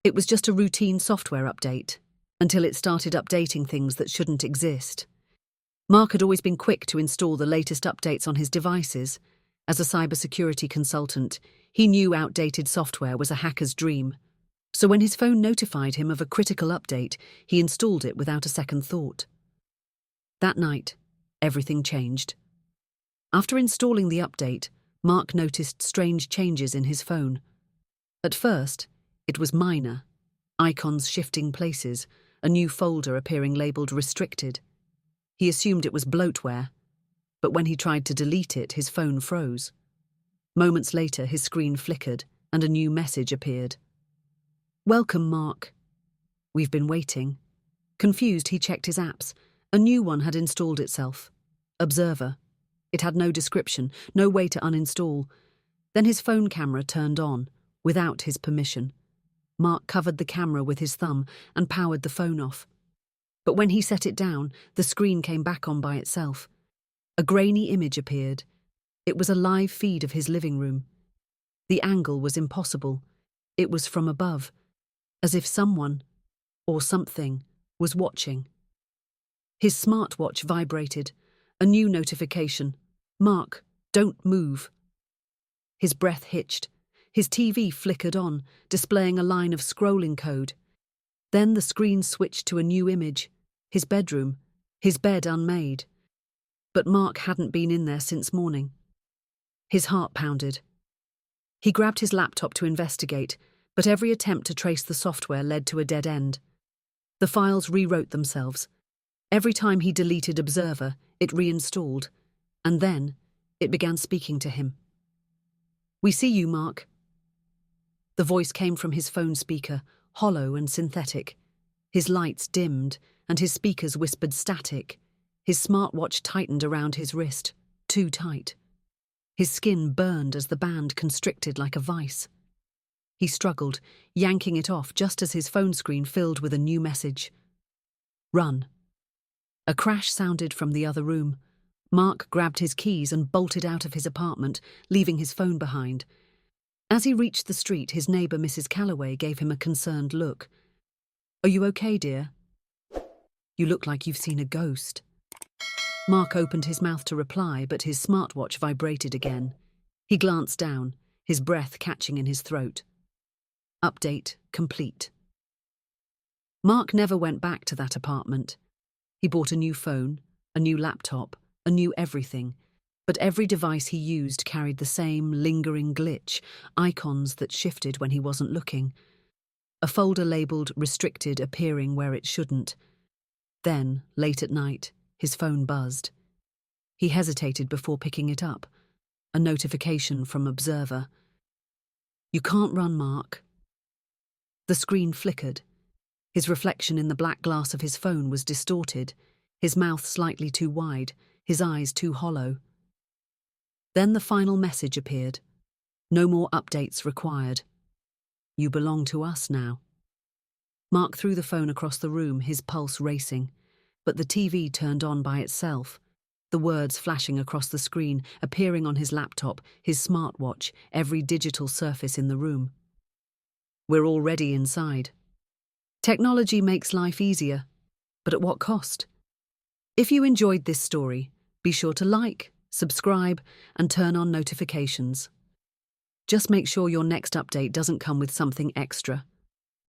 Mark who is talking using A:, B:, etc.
A: It was just a routine software update, until it started updating things that shouldn't exist. Mark had always been quick to install the latest updates on his devices. As a cybersecurity consultant, he knew outdated software was a hacker's dream. So when his phone notified him of a critical update, he installed it without a second thought. That night, everything changed. After installing the update, Mark noticed strange changes in his phone. At first, it was minor. Icons shifting places, a new folder appearing labelled restricted. He assumed it was bloatware, but when he tried to delete it, his phone froze. Moments later, his screen flickered and a new message appeared. "Welcome, Mark. We've been waiting." Confused, he checked his apps. A new one had installed itself. Observer. It had no description, no way to uninstall. Then his phone camera turned on, without his permission. Mark covered the camera with his thumb and powered the phone off. But when he set it down, the screen came back on by itself. A grainy image appeared. It was a live feed of his living room. The angle was impossible. It was from above, as if someone, or something, was watching. His smartwatch vibrated. A new notification. "Mark, don't move." His breath hitched. His TV flickered on, displaying a line of scrolling code. Then the screen switched to a new image. His bedroom, his bed unmade. But Mark hadn't been in there since morning. His heart pounded. He grabbed his laptop to investigate, but every attempt to trace the software led to a dead end. The files rewrote themselves. Every time he deleted Observer, it reinstalled, and then it began speaking to him. "We see you, Mark." The voice came from his phone speaker, hollow and synthetic. His lights dimmed, and his speakers whispered static. His smartwatch tightened around his wrist, too tight. His skin burned as the band constricted like a vice. He struggled, yanking it off just as his phone screen filled with a new message. "Run." A crash sounded from the other room. Mark grabbed his keys and bolted out of his apartment, leaving his phone behind. As he reached the street, his neighbour, Mrs. Calloway, gave him a concerned look. "Are you okay, dear? You look like you've seen a ghost." Mark opened his mouth to reply, but his smartwatch vibrated again. He glanced down, his breath catching in his throat. Update complete. Mark never went back to that apartment. He bought a new phone, a new laptop, a new everything, but every device he used carried the same lingering glitch, icons that shifted when he wasn't looking. A folder labelled restricted appearing where it shouldn't. Then, late at night, his phone buzzed. He hesitated before picking it up. A notification from Observer. "You can't run, Mark." The screen flickered. His reflection in the black glass of his phone was distorted, his mouth slightly too wide, his eyes too hollow. Then the final message appeared. "No more updates required. You belong to us now." Mark threw the phone across the room, his pulse racing. But the TV turned on by itself, the words flashing across the screen, appearing on his laptop, his smartwatch, every digital surface in the room. "We're already inside." Technology makes life easier, but at what cost? If you enjoyed this story, be sure to like, subscribe, and turn on notifications. Just make sure your next update doesn't come with something extra.